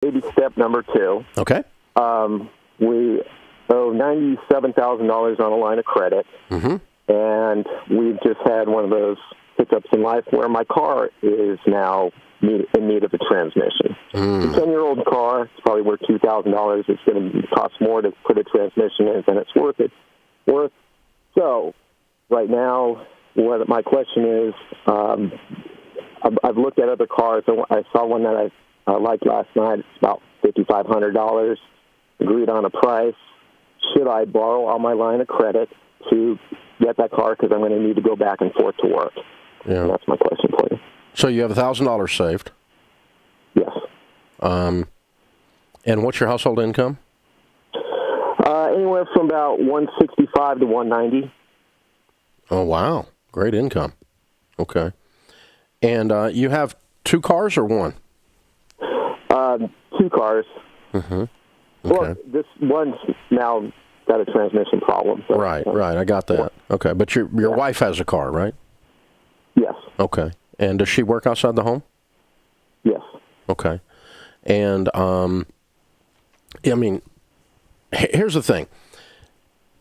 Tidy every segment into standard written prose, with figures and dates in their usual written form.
Baby step number 2. Okay. We owe $97,000 on a line of credit, and we've just had one of those hiccups in life where my car is now in need of a transmission. It's a 10-year-old car. It's probably worth $2,000. It's going to cost more to put a transmission in than it's worth. So right now, what my question is, I've looked at other cars. I saw one that I liked last night. It's about $5,500. Agreed on a price. Should I borrow on my line of credit to get that car because I'm going to need to go back and forth to work? Yeah. And that's my question for you. So you have $1,000 saved. Yes. And what's your household income? Anywhere from about $165 to $190. Oh, wow. Great income. Okay. And you have 2 cars or 1? 2 cars. Okay. Well, this one's now got a transmission problem. So, right. I got that. Okay. But your wife has a car, right? Yes. Okay. And does she work outside the home? Yes. Okay. And, I mean, here's the thing.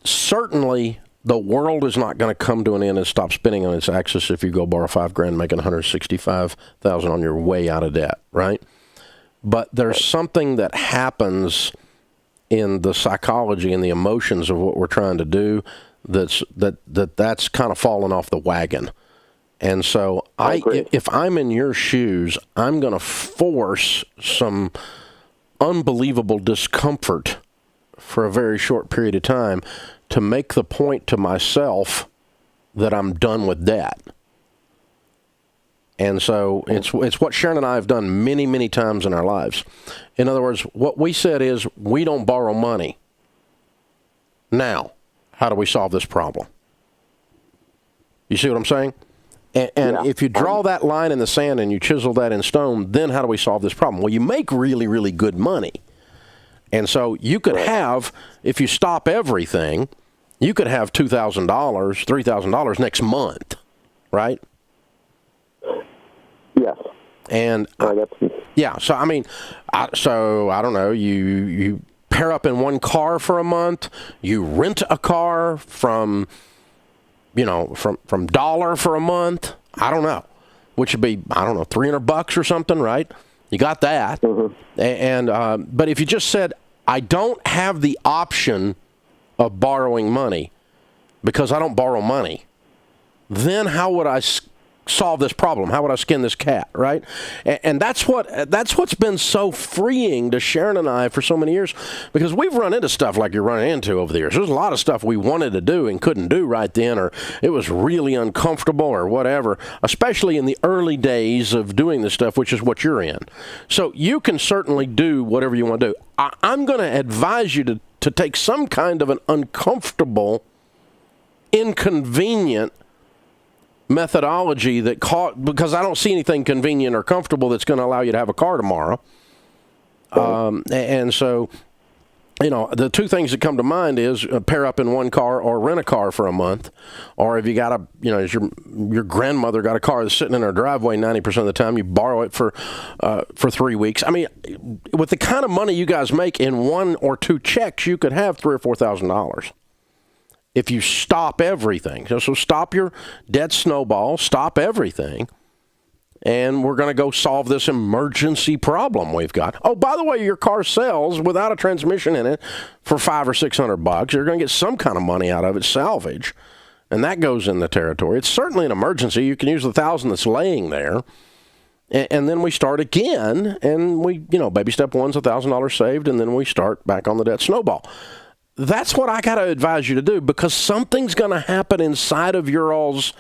Certainly, the world is not going to come to an end and stop spinning on its axis if you go borrow $5,000, making $165,000 on your way out of debt, right? But there's something that happens in the psychology and the emotions of what we're trying to do that's kind of fallen off the wagon. And so if I'm in your shoes, I'm going to force some unbelievable discomfort for a very short period of time to make the point to myself that I'm done with debt. And so it's what Sharon and I have done many, many times in our lives. In other words, what we said is we don't borrow money. Now, how do we solve this problem? You see what I'm saying? And if you draw that line in the sand and you chisel that in stone, then how do we solve this problem? Well, you make really, really good money. And so you could have, if you stop everything, you could have $2,000, $3,000 next month, right? Yes. And so I mean, I don't know. You pair up in one car for a month. You rent a car from Dollar for a month. I don't know, which would be $300 or something, right? You got that. And but if you just said I don't have the option of borrowing money because I don't borrow money, then how would I solve this problem? How would I skin this cat, right? And that's what's been so freeing to Sharon and I for so many years, because we've run into stuff like you're running into over the years. There's a lot of stuff we wanted to do and couldn't do right then, or it was really uncomfortable or whatever, especially in the early days of doing this stuff, which is what you're in. So you can certainly do whatever you want to do. I'm going to advise you to take some kind of an uncomfortable, inconvenient methodology because I don't see anything convenient or comfortable that's going to allow you to have a car tomorrow. And so, the 2 things that come to mind is pair up in one car or rent a car for a month. Or if you got as your grandmother got a car that's sitting in her driveway 90% of the time, you borrow it for 3 weeks. I mean, with the kind of money you guys make in 1 or 2 checks, you could have $3,000 or $4,000. If you stop everything. So stop your debt snowball, stop everything, and we're going to go solve this emergency problem we've got. Oh, by the way, your car sells without a transmission in it for $500 or $600. You're going to get some kind of money out of it, salvage, and that goes in the territory. It's certainly an emergency. You can use the $1,000 that's laying there, and then we start again, and we, baby step 1's $1,000 saved, and then we start back on the debt snowball. That's what I got to advise you to do, because something's going to happen inside of your all's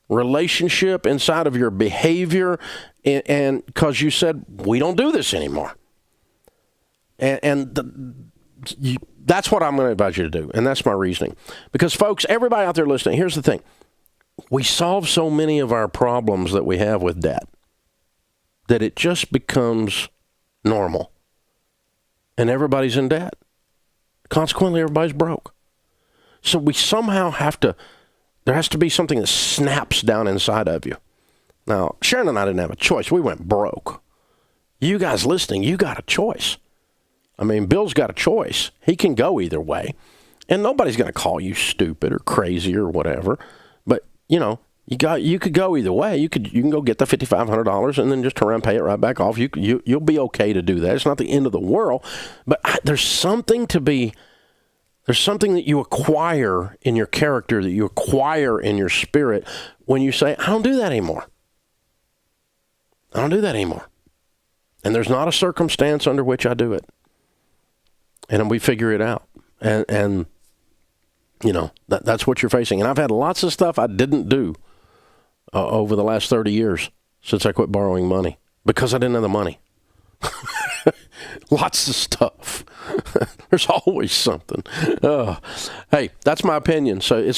relationship, inside of your behavior, and because you said, we don't do this anymore. That's what I'm going to advise you to do, and that's my reasoning. Because, folks, everybody out there listening, here's the thing. We solve so many of our problems that we have with debt that it just becomes normal, and everybody's in debt. Consequently, everybody's broke. So we somehow there has to be something that snaps down inside of you. Now, Sharon and I didn't have a choice. We went broke. You guys listening, you got a choice. I mean, Bill's got a choice. He can go either way. And nobody's going to call you stupid or crazy or whatever. But, you know, you could go either way. You can go get the $5,500 and then just turn around and pay it right back off. You'll be okay to do that. It's not the end of the world. But there's something that you acquire in your character, that you acquire in your spirit when you say, I don't do that anymore. I don't do that anymore. And there's not a circumstance under which I do it. And we figure it out. And you know, that's what you're facing. And I've had lots of stuff I didn't do over the last 30 years since I quit borrowing money because I didn't have the money. Lots of stuff. There's always something. Hey, that's my opinion. So it's